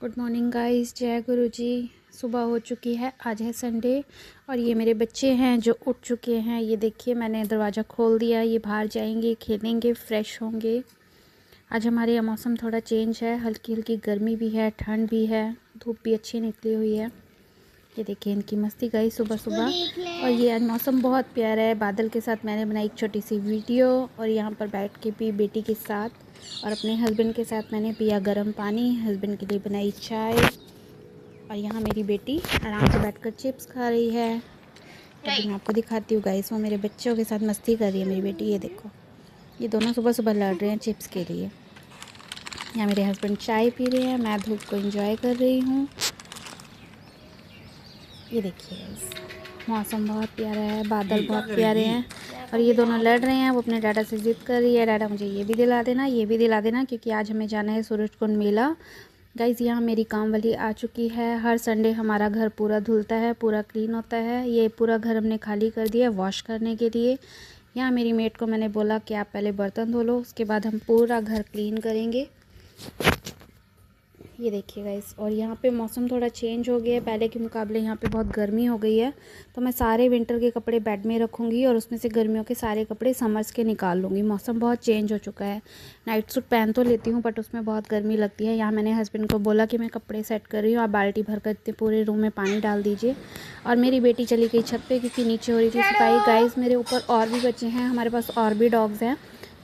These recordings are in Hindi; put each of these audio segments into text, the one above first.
गुड मॉर्निंग गाइस, जय गुरु जी। सुबह हो चुकी है, आज है संडे और ये मेरे बच्चे हैं जो उठ चुके हैं। ये देखिए मैंने दरवाज़ा खोल दिया, ये बाहर जाएंगे, खेलेंगे, फ्रेश होंगे। आज हमारे यहाँ मौसम थोड़ा चेंज है, हल्की हल्की गर्मी भी है, ठंड भी है, धूप भी अच्छी निकली हुई है। ये देखिए इनकी मस्ती गाइस सुबह सुबह। और ये आज मौसम बहुत प्यारा है, बादल के साथ मैंने बनाई एक छोटी सी वीडियो और यहाँ पर बैठ के भी बेटी के साथ और अपने हस्बैंड के साथ मैंने पिया गर्म पानी, हस्बैंड के लिए बनाई चाय और यहाँ मेरी बेटी आराम से बैठकर चिप्स खा रही है। अभी मैं आपको दिखाती हूँ गाइस, वो मेरे बच्चों के साथ मस्ती कर रही है मेरी बेटी। ये देखो, ये दोनों सुबह सुबह लड़ रहे हैं चिप्स के लिए। यहाँ मेरे हस्बैंड चाय पी रहे हैं, मैं धूप को एंजॉय कर रही हूँ। ये देखिए गाइस, मौसम बहुत प्यारा है, बादल बहुत प्यारे हैं और ये दोनों लड़ रहे हैं। वो अपने डाडा से ज़िद कर रही है, डाडा मुझे ये भी दिला देना, ये भी दिला देना, क्योंकि आज हमें जाना है सूरजकुंड मेला। गाइस यहाँ मेरी काम वाली आ चुकी है। हर संडे हमारा घर पूरा धुलता है, पूरा क्लीन होता है। ये पूरा घर हमने खाली कर दिया वॉश करने के लिए। यहाँ मेरी मेड को मैंने बोला कि आप पहले बर्तन धो लो, उसके बाद हम पूरा घर क्लीन करेंगे। ये देखिए गाइस, और यहाँ पे मौसम थोड़ा चेंज हो गया है, पहले के मुकाबले यहाँ पे बहुत गर्मी हो गई है। तो मैं सारे विंटर के कपड़े बेड में रखूँगी और उसमें से गर्मियों के सारे कपड़े समर्स के निकाल लूँगी। मौसम बहुत चेंज हो चुका है। नाइट सूट पहन तो लेती हूँ बट उसमें बहुत गर्मी लगती है। यहाँ मैंने हस्बैंड को बोला कि मैं कपड़े सेट कर रही हूँ, आप बाल्टी भर कर इतने पूरे रूम में पानी डाल दीजिए। और मेरी बेटी चली गई छत पर क्योंकि नीचे हो रही थी सफाई। गाइस मेरे ऊपर और भी बच्चे हैं, हमारे पास और भी डॉग्स हैं।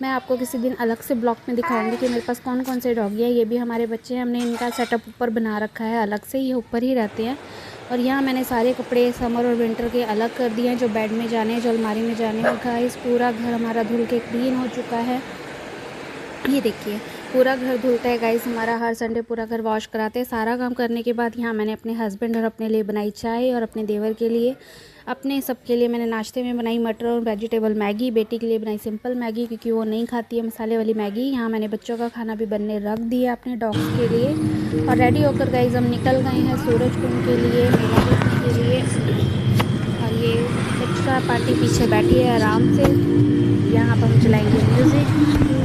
मैं आपको किसी दिन अलग से ब्लॉग में दिखाऊंगी कि मेरे पास कौन कौन से डॉगी है। ये भी हमारे बच्चे हैं, हमने इनका सेटअप ऊपर बना रखा है अलग से, ये ऊपर ही रहते हैं। और यहाँ मैंने सारे कपड़े समर और विंटर के अलग कर दिए हैं, जो बेड में जाने हैं, जो अलमारी में जाने हैं। गाइस पूरा घर हमारा धुल के क्लीन हो चुका है। ये देखिए पूरा घर धुलता है गाइस हमारा, हर संडे पूरा घर वॉश कराते हैं। सारा काम करने के बाद यहाँ मैंने अपने हस्बैंड और अपने लिए बनाई चाय और अपने देवर के लिए, अपने सबके लिए मैंने नाश्ते में बनाई मटर और वेजिटेबल मैगी। बेटी के लिए बनाई सिंपल मैगी क्योंकि वो नहीं खाती है मसाले वाली मैगी। यहाँ मैंने बच्चों का खाना भी बनने रख दिया अपने डॉग्स के लिए। और रेडी होकर गाइस हम निकल गए हैं सूरजकुंड के लिए, मेला देखने के लिए। और ये एक्स्ट्रा पार्टी पीछे बैठी है आराम से। यहाँ पर हम चलाएँगे म्यूज़िक,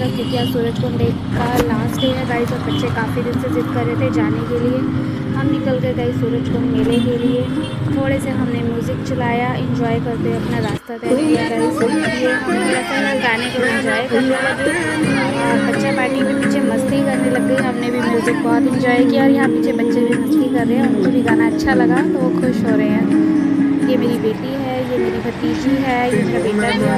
क्योंकि आज सूरजकुंड डे का लास्ट डे है गाइस और बच्चे काफ़ी दिन से ज़िद कर रहे थे जाने के लिए। हम निकल गए गाइस सूरजकुंड मेले के लिए। थोड़े से हमने म्यूज़िक चलाया, एंजॉय करते हुए अपना रास्ता तय किया गाइस। ये हम थोड़ा सा गाने को एंजॉय करने लगे और बच्चा पार्टी में पीछे मस्ती करने लग गई। हमने भी म्यूज़िक बहुत एंजॉय किया और यहाँ पीछे बच्चे भी मस्ती कर रहे हैं, उनको भी गाना अच्छा लगा तो वो खुश हो रहे हैं। ये मेरी बेटी है, ये मेरी भतीजी है, ये मेरा बेटा जो है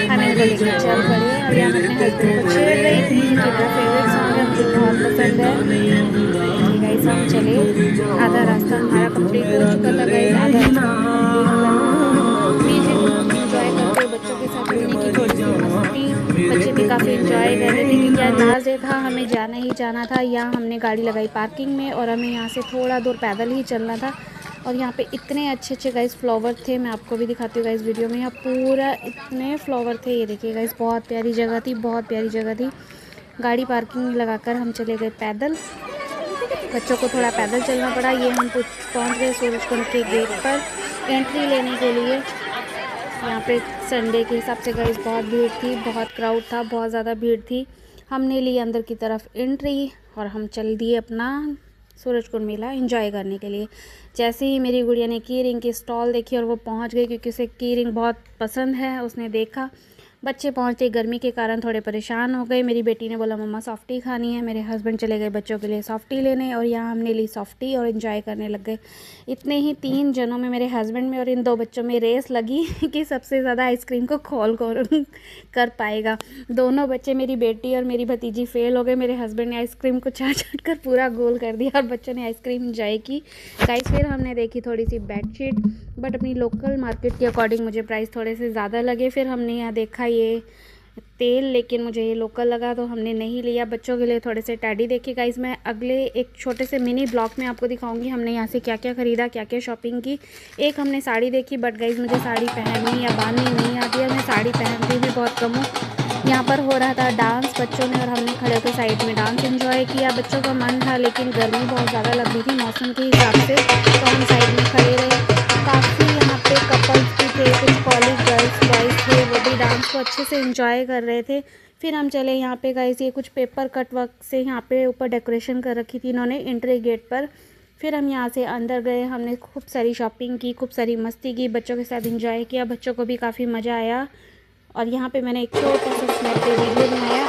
हम इनको लेकर चल पड़े। और यहाँ अपने हस्बैंड को छेड़ रही थी कि मेरा फेवरेट सॉन्ग है, मुझे बहुत पसंद है। गाइस हम चले, आधा रास्ता हमारा कंप्लीट हो चुका था गाइस। आधा म्यूजिक एंजॉय करते बच्चों के साथ रहने की थोड़ी सी मस्ती, बच्चे भी काफ़ी एंजॉय कर रहे थे क्योंकि आज लास्ट डे था, हमें जाना ही जाना था। यहाँ हमने गाड़ी लगाई पार्किंग में और हमें यहाँ से थोड़ा दूर पैदल ही चलना था। और यहाँ पे इतने अच्छे अच्छे गाइस फ्लावर थे, मैं आपको भी दिखाती हूँ गाइस वीडियो में। यहाँ पूरा इतने फ्लावर थे, ये देखिए गाइस बहुत प्यारी जगह थी, बहुत प्यारी जगह थी। गाड़ी पार्किंग में लगाकर हम चले गए पैदल, बच्चों को थोड़ा पैदल चलना पड़ा। ये हम पहुँच गए सूरजकुंड के गेट पर एंट्री लेने के लिए। यहाँ पे संडे के हिसाब से गाइस बहुत भीड़ थी, बहुत क्राउड था, बहुत ज़्यादा भीड़ थी। हमने ली अंदर की तरफ एंट्री और हम चल दिए अपना सूरजकुंड मेला एंजॉय करने के लिए। जैसे ही मेरी गुड़िया ने की रिंग की स्टॉल देखी और वो पहुंच गई क्योंकि उसे की रिंग बहुत पसंद है, उसने देखा। बच्चे पहुंचते गर्मी के कारण थोड़े परेशान हो गए। मेरी बेटी ने बोला मम्मा सॉफ्टी खानी है, मेरे हस्बैंड चले गए बच्चों के लिए सॉफ्टी लेने और यहाँ हमने ली सॉफ्टी और एंजॉय करने लग गए। इतने ही 3 जनों में, मेरे हस्बैंड में और इन 2 बच्चों में रेस लगी कि सबसे ज़्यादा आइसक्रीम को खोल कर पाएगा। दोनों बच्चे, मेरी बेटी और मेरी भतीजी फेल हो गए। मेरे हस्बैंड ने आइसक्रीम को चाट कर पूरा गोल कर दिया और बच्चों ने आइसक्रीम एंजॉय की गाइस। फिर हमने देखी थोड़ी सी बेडशीट, बट अपनी लोकल मार्केट के अकॉर्डिंग मुझे प्राइस थोड़े से ज़्यादा लगे। फिर हमने यहाँ देखा ये तेल, लेकिन मुझे ये लोकल लगा तो हमने नहीं लिया। बच्चों के लिए थोड़े से टैडी देखे गाइस, मैं अगले एक छोटे से मिनी ब्लॉग में आपको दिखाऊंगी हमने यहाँ से क्या क्या ख़रीदा, क्या क्या शॉपिंग की। एक हमने साड़ी देखी, बट गाइस मुझे साड़ी पहननी या बांधनी नहीं आती है, मैं साड़ी पहनती भी बहुत कम हूँ। यहाँ पर हो रहा था डांस बच्चों ने और हमने खड़े होकर साइड में डांस एंजॉय किया। बच्चों का मन था लेकिन गर्मी बहुत ज़्यादा लग रही थी मौसम के हिसाब से, तो हम साइड में खड़े रहे। काफ़ी यहाँ पे कपल्स भी थे, कुछ कॉलेज गर्ल्स बॉयज़ थे, वो भी डांस को अच्छे से एंजॉय कर रहे थे। फिर हम चले यहाँ पे गाइस, ये कुछ पेपर कट वर्क से यहाँ पे ऊपर डेकोरेशन कर रखी थी इन्होंने एंट्री गेट पर। फिर हम यहाँ से अंदर गए, हमने खूब सारी शॉपिंग की, खूब सारी मस्ती की, बच्चों के साथ एंजॉय किया, बच्चों को भी काफ़ी मज़ा आया। और यहाँ पे मैंने एक छोटा सा स्नैप पे वीडियो बनाया।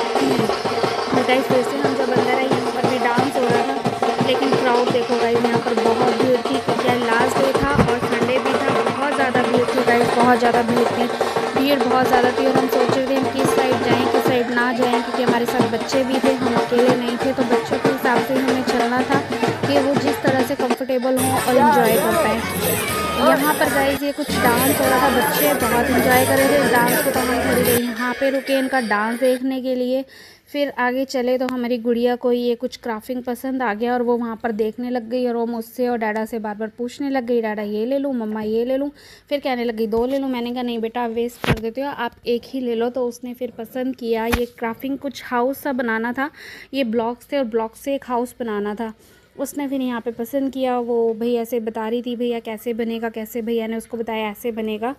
और गाइस फिर से हम जब अंदर आए, यहाँ पर भी डांस हो रहा था, लेकिन क्राउड देखो गाइस, यहाँ पर बहुत भीड़ थी क्योंकि लास्ट डे था और संडे भी था। बहुत ज़्यादा भीड़ थी गाइस, बहुत ज़्यादा भीड़ थी, भीड़ बहुत ज़्यादा थी। और हम सोच रहे थे हम किस साइड जाएँ किस साइड ना जाएँ, क्योंकि हमारे साथ बच्चे भी थे, हम अकेले नहीं थे। तो बच्चों के हिसाब से हमें चलना था कि वो जिस तरह से कंफर्टेबल हों और इन्जॉय कर पाएँ। यहाँ पर गाइस ये कुछ डांस हो रहा था, बच्चे बहुत एंजॉय कर रहे थे डांस को। तो हम थोड़ी देर यहाँ पे रुके इनका डांस देखने के लिए। फिर आगे चले तो हमारी गुड़िया को ये कुछ क्राफ्टिंग पसंद आ गया और वो वहाँ पर देखने लग गई और वो मुझसे और डाडा से बार बार पूछने लग गई, डाडा ये ले लूँ, मम्मा ये ले लूँ। फिर कहने लगी 2 ले लूँ। मैंने कहा नहीं बेटा, वेस्ट कर देते हो, आप एक ही ले लो। तो उसने फिर पसंद किया। ये क्राफ्टिंग कुछ हाउस सा बनाना था, ये ब्लॉक्स थे और ब्लॉक से एक हाउस बनाना था। उसने फिर यहाँ पे पसंद किया। वो भैया से बता रही थी भैया कैसे बनेगा, कैसे भैया ने उसको बताया ऐसे बनेगा,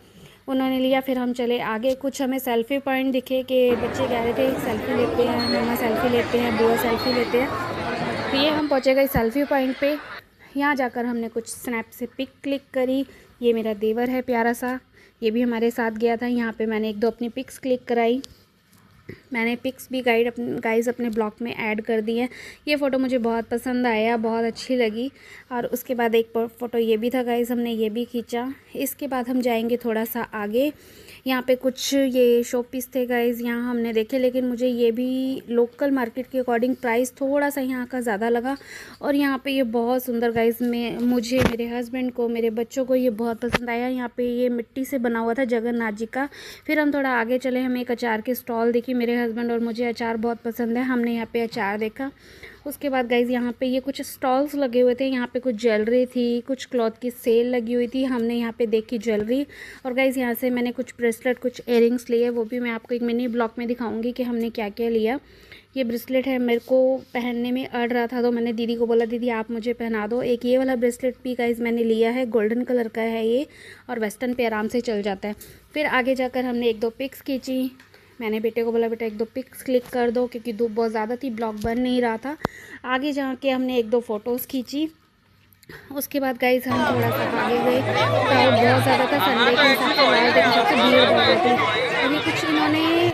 उन्होंने लिया। फिर हम चले आगे, कुछ हमें सेल्फ़ी पॉइंट दिखे कि बच्चे कह रहे थे सेल्फ़ी लेते हैं, मम्मा सेल्फ़ी लेते हैं, बुआ सेल्फ़ी लेते हैं। फिर ये हम पहुँचे गए सेल्फ़ी पॉइंट पे। यहाँ जाकर हमने कुछ स्नैप से पिक क्लिक करी। ये मेरा देवर है प्यारा सा, ये भी हमारे साथ गया था। यहाँ पर मैंने 1-2 अपनी पिक्स क्लिक कराई। मैंने पिक्स भी गाइस अपने ब्लॉग में ऐड कर दी है। ये फ़ोटो मुझे बहुत पसंद आया, बहुत अच्छी लगी। और उसके बाद एक फ़ोटो ये भी था गाइस, हमने ये भी खींचा। इसके बाद हम जाएंगे थोड़ा सा आगे। यहाँ पे कुछ ये शो पीस थे गाइस, यहाँ हमने देखे, लेकिन मुझे ये भी लोकल मार्केट के अकॉर्डिंग प्राइस थोड़ा सा यहाँ का ज़्यादा लगा। और यहाँ पे ये बहुत सुंदर गाइस, मुझे, मेरे हस्बैंड को, मेरे बच्चों को ये बहुत पसंद आया। यहाँ पे ये मिट्टी से बना हुआ था जगन्नाथ जी का। फिर हम थोड़ा आगे चले, हमें एक अचार की स्टॉल दिखी। मेरे हस्बैंड और मुझे अचार बहुत पसंद है, हमने यहाँ पे अचार देखा। उसके बाद गाइज़ यहाँ पे ये कुछ स्टॉल्स लगे हुए थे, यहाँ पे कुछ ज्वेलरी थी, कुछ क्लॉथ की सेल लगी हुई थी, हमने यहाँ पे देखी ज्वेलरी। और गाइज़ यहाँ से मैंने कुछ ब्रेसलेट, कुछ इयरिंग्स लिए, वो भी मैं आपको एक मिनी ब्लॉग में दिखाऊंगी कि हमने क्या क्या लिया। ये ब्रेसलेट है, मेरे को पहनने में अड़ रहा था तो मैंने दीदी को बोला दीदी आप मुझे पहना दो। एक ये वाला ब्रेसलेट भी गाइज़ मैंने लिया है, गोल्डन कलर का है ये, और वेस्टर्न पे आराम से चल जाता है। फिर आगे जाकर हमने 1-2 पिक्स खींची। मैंने बेटे को बोला बेटा 1-2 पिक्स क्लिक कर दो, क्योंकि धूप बहुत ज़्यादा थी, ब्लॉग बन नहीं रहा था। आगे जाके हमने 1-2 फ़ोटोज़ खींची। उसके बाद गाइस हम थोड़ा सा आगे गए, क्राउड बहुत ज़्यादा था, संडे के हिसाब से लास्ट डे के हिसाब से भीड़ बहुत थी। और ये कुछ इन्होंने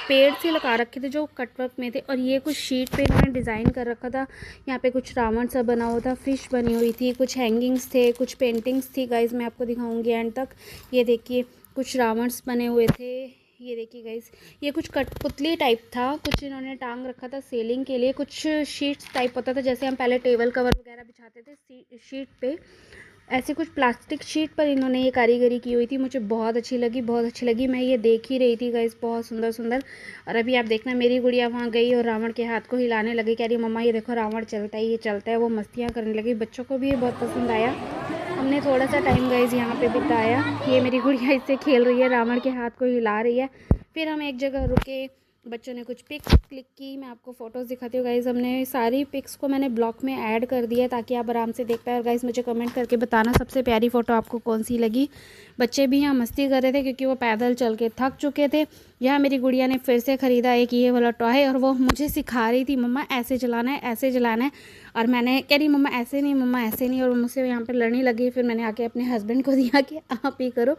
पेड़ से लगा रखे थे जो कटवर्क में थे, और ये कुछ शीट पे इन्होंने डिज़ाइन कर रखा था। यहाँ पे कुछ रावण सा बना हुआ था, फिश बनी हुई थी, कुछ हैंगिंग्स थे, कुछ पेंटिंग्स थी गाइस, मैं आपको दिखाऊंगी एंड तक। ये देखिए कुछ रावण्स बने हुए थे, ये देखिए गाइस। ये कुछ कठपुतली टाइप था, कुछ इन्होंने टांग रखा था सेलिंग के लिए। कुछ शीट्स टाइप होता था, जैसे हम पहले टेबल कवर वगैरह बिछाते थे शीट पे, ऐसे कुछ प्लास्टिक शीट पर इन्होंने ये कारीगरी की हुई थी। मुझे बहुत अच्छी लगी, बहुत अच्छी लगी। मैं ये देख ही रही थी गाइस, बहुत सुंदर सुंदर। और अभी आप देखना, मेरी गुड़िया वहाँ गई और रावण के हाथ को हिलाने लगी, कह रही मम्मा ये देखो रावण चलता है, ये चलता है। वो मस्तियाँ करने लगी, बच्चों को भी ये बहुत पसंद आया। हमने थोड़ा सा टाइम गाइस यहाँ पे बिताया। ये मेरी गुड़िया इससे खेल रही है, रावण के हाथ को हिला रही है। फिर हम एक जगह रुके, बच्चों ने कुछ पिक्स क्लिक की, मैं आपको फ़ोटोज़ दिखाती हूँ गाइज़। हमने सारी पिक्स को मैंने ब्लॉग में ऐड कर दिया है ताकि आप आराम से देख पाए। और गाइज़ मुझे कमेंट करके बताना सबसे प्यारी फ़ोटो आपको कौन सी लगी। बच्चे भी यहाँ मस्ती कर रहे थे क्योंकि वो पैदल चल के थक चुके थे। यहाँ मेरी गुड़िया ने फिर से ख़रीदा एक ये वाला टॉय, और वो मुझे सिखा रही थी मम्मा ऐसे चलाना है, ऐसे चलाना है। और मैंने कह रही मम्मा ऐसे नहीं, मम्मा ऐसे नहीं, और मुझसे यहाँ पर लड़ने लगी। फिर मैंने आके अपने हस्बैंड को दिया कि आप ही करो।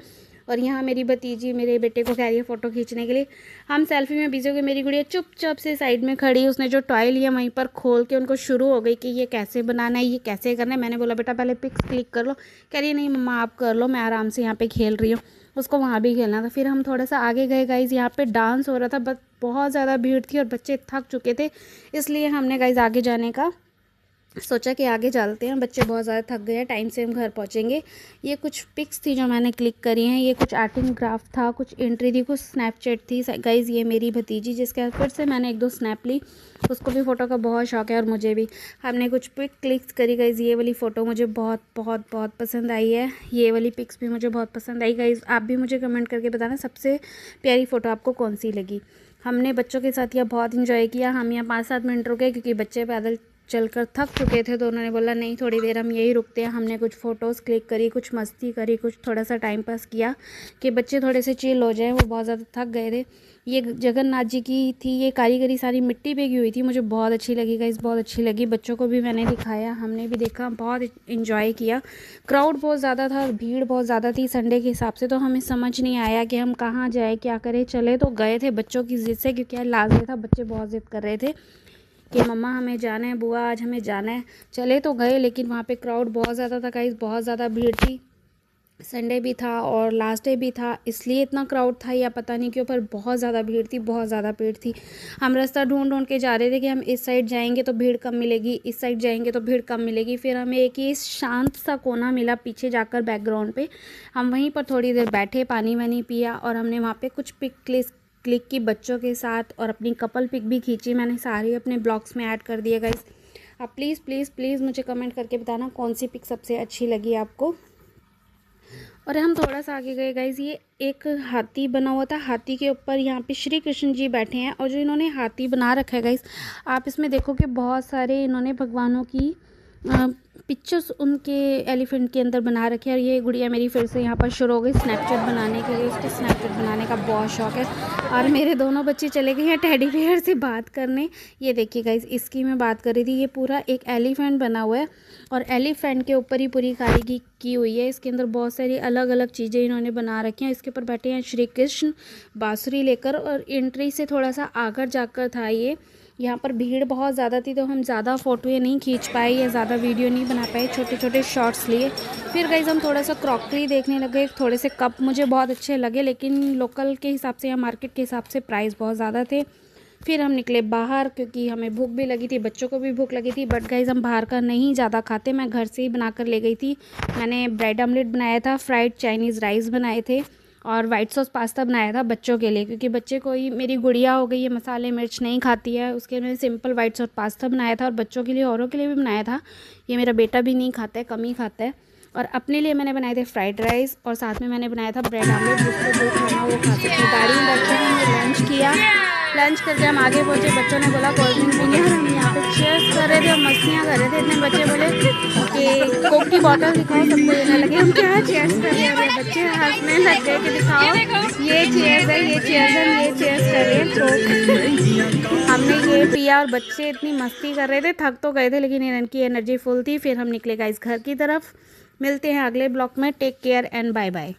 और यहाँ मेरी भतीजी मेरे बेटे को कह रही है फ़ोटो खींचने के लिए। हम सेल्फी में बिजी हो गए, मेरी गुड़िया चुपचाप से साइड में खड़ी, उसने जो टॉय लिया वहीं पर खोल के उनको शुरू हो गई कि ये कैसे बनाना है, ये कैसे करना है। मैंने बोला बेटा पहले पिक्स क्लिक कर लो, कह रही है नहीं मम्मा आप कर लो, मैं आराम से यहाँ पे खेल रही हूँ। उसको वहाँ भी खेलना था। फिर हम थोड़ा सा आगे गए गाइज़, यहाँ पे डांस हो रहा था, बट बहुत ज़्यादा भीड़ थी और बच्चे थक चुके थे, इसलिए हमने गाइज़ आगे जाने का सोचा कि आगे चलते हैं, बच्चे बहुत ज़्यादा थक गए हैं, टाइम से हम घर पहुंचेंगे। ये कुछ पिक्स थी जो मैंने क्लिक करी हैं, ये कुछ आर्ट एंड क्राफ्ट था, कुछ एंट्री थी, कुछ स्नैपचैट थी गाइज़। ये मेरी भतीजी जिसके फिर से मैंने 1-2 स्नैप ली, उसको भी फ़ोटो का बहुत शौक है और मुझे भी। हमने कुछ पिक क्लिक्स करी गाइज़। ये वाली फ़ोटो मुझे बहुत बहुत बहुत पसंद आई है, ये वाली पिक्स भी मुझे बहुत पसंद आई गाइज़। आप भी मुझे कमेंट करके बताना सबसे प्यारी फ़ोटो आपको कौन सी लगी। हमने बच्चों के साथ यह बहुत इंजॉय किया। हम यहाँ 5-7 मिनट रुके क्योंकि बच्चे पैदल चलकर थक चुके थे, तो उन्होंने बोला नहीं थोड़ी देर हम यही रुकते हैं। हमने कुछ फ़ोटोज़ क्लिक करी, कुछ मस्ती करी, कुछ थोड़ा सा टाइम पास किया कि बच्चे थोड़े से चिल हो जाएं, वो बहुत ज़्यादा थक गए थे। ये जगन्नाथ जी की थी ये कारीगरी, सारी मिट्टी पे की हुई थी, मुझे बहुत अच्छी लगी गाइस, बहुत अच्छी लगी। बच्चों को भी मैंने दिखाया, हमने भी देखा, बहुत इन्जॉय किया। क्राउड बहुत ज़्यादा था और भीड़ बहुत ज़्यादा थी संडे के हिसाब से, तो हमें समझ नहीं आया कि हम कहाँ जाए, क्या करें। चले तो गए थे बच्चों की ज़िद से, क्योंकि लास्ट डे था, बच्चे बहुत ज़िद कर रहे थे कि मम्मा हमें जाना है, बुआ आज हमें जाना है। चले तो गए, लेकिन वहाँ पे क्राउड बहुत ज़्यादा था गाइस, बहुत ज़्यादा भीड़ थी। संडे भी था और लास्ट डे भी था, इसलिए इतना क्राउड था या पता नहीं क्यों, पर बहुत ज़्यादा भीड़ थी, बहुत ज़्यादा भीड़ थी। हम रास्ता ढूंढ ढूंढ के जा रहे थे कि हम इस साइड जाएंगे तो भीड़ कम मिलेगी, इस साइड जाएंगे तो भीड़ कम मिलेगी। फिर हमें एक ही शांत सा कोना मिला पीछे जाकर बैकग्राउंड पे, हम वहीं पर थोड़ी देर बैठे, पानी वानी पिया और हमने वहाँ पर कुछ पिक क्लिक की बच्चों के साथ और अपनी कपल पिक भी खींची। मैंने सारी अपने ब्लॉग्स में ऐड कर दिया गाइस। आप प्लीज़ प्लीज़ प्लीज़ मुझे कमेंट करके बताना कौन सी पिक सबसे अच्छी लगी आपको। और हम थोड़ा सा आगे गए गाइस, ये एक हाथी बना हुआ था, हाथी के ऊपर यहाँ पे श्री कृष्ण जी बैठे हैं। और जो इन्होंने हाथी बना रखा है गाइस, आप इसमें देखो कि बहुत सारे इन्होंने भगवानों की पिक्चर्स उनके एलिफेंट के अंदर बना रखे हैं। और ये गुड़िया मेरी फिर से यहाँ पर शुरू हो गई स्नैपचैट बनाने के लिए, उसको स्नैपचैट बनाने का बहुत शौक है। और मेरे दोनों बच्चे चले गए हैं टेडी बियर से बात करने। ये देखिए गाइस, इसकी मैं बात कर रही थी, ये पूरा एक एलिफेंट बना हुआ है और एलिफेंट के ऊपर ही पूरी कारीगरी की हुई है। इसके अंदर बहुत सारी अलग अलग चीज़ें इन्होंने बना रखी हैं। इसके ऊपर बैठे हैं श्री कृष्ण बांसुरी लेकर, और एंट्री से थोड़ा सा आकर जाकर था ये। यहाँ पर भीड़ बहुत ज़्यादा थी, तो हम ज़्यादा फ़ोटो ये नहीं खींच पाए या ज़्यादा वीडियो नहीं बना पाए, छोटे छोटे शॉट्स लिए। फिर गाइस हम थोड़ा सा क्रॉकरी देखने लगे, थोड़े से कप मुझे बहुत अच्छे लगे, लेकिन लोकल के हिसाब से या मार्केट के हिसाब से प्राइस बहुत ज़्यादा थे। फिर हम निकले बाहर, क्योंकि हमें भूख भी लगी थी, बच्चों को भी भूख लगी थी। बट गाइस हम बाहर का नहीं ज़्यादा खाते, मैं घर से ही बना कर ले गई थी। मैंने ब्रेड ऑमलेट बनाया था, फ्राइड चाइनीज़ राइस बनाए थे और वाइट सॉस पास्ता बनाया था बच्चों के लिए, क्योंकि बच्चे कोई मेरी गुड़िया हो गई, ये मसाले मिर्च नहीं खाती है, उसके लिए सिंपल वाइट सॉस पास्ता बनाया था। और बच्चों के लिए, औरों के लिए भी बनाया था, ये मेरा बेटा भी नहीं खाता है, कम ही खाता है। और अपने लिए मैंने बनाए थे फ्राइड राइस और साथ में मैंने बनाया था ब्रेड ऑमलेट, जिसको जो खाना वो खा सकते। गाड़ी में बैठ कर हमने लंच किया, लंच करके हम आगे पहुँचे। बच्चों ने बोला कोल्ड ड्रिंक पीएंगे, और हम यहाँ पे चीयर्स कर रहे थे और मस्तियाँ कर रहे थे। इतने बच्चे बोले कि कोक की बोतल दिखाओ, सबको ये लगे हम क्या चीयर्स कर रहे हैं। बच्चे हंसने लग गए कि दिखाओ ये चीयर्स है, ये चीयर्स है, ये चीयर्स कर रहे हैं। तो हमने ये पिया और बच्चे इतनी मस्ती कर रहे थे, थक तो गए थे लेकिन इनकी एनर्जी फुल थी। फिर हम निकले गाइस घर की तरफ। मिलते हैं अगले ब्लॉग में, take care and bye bye.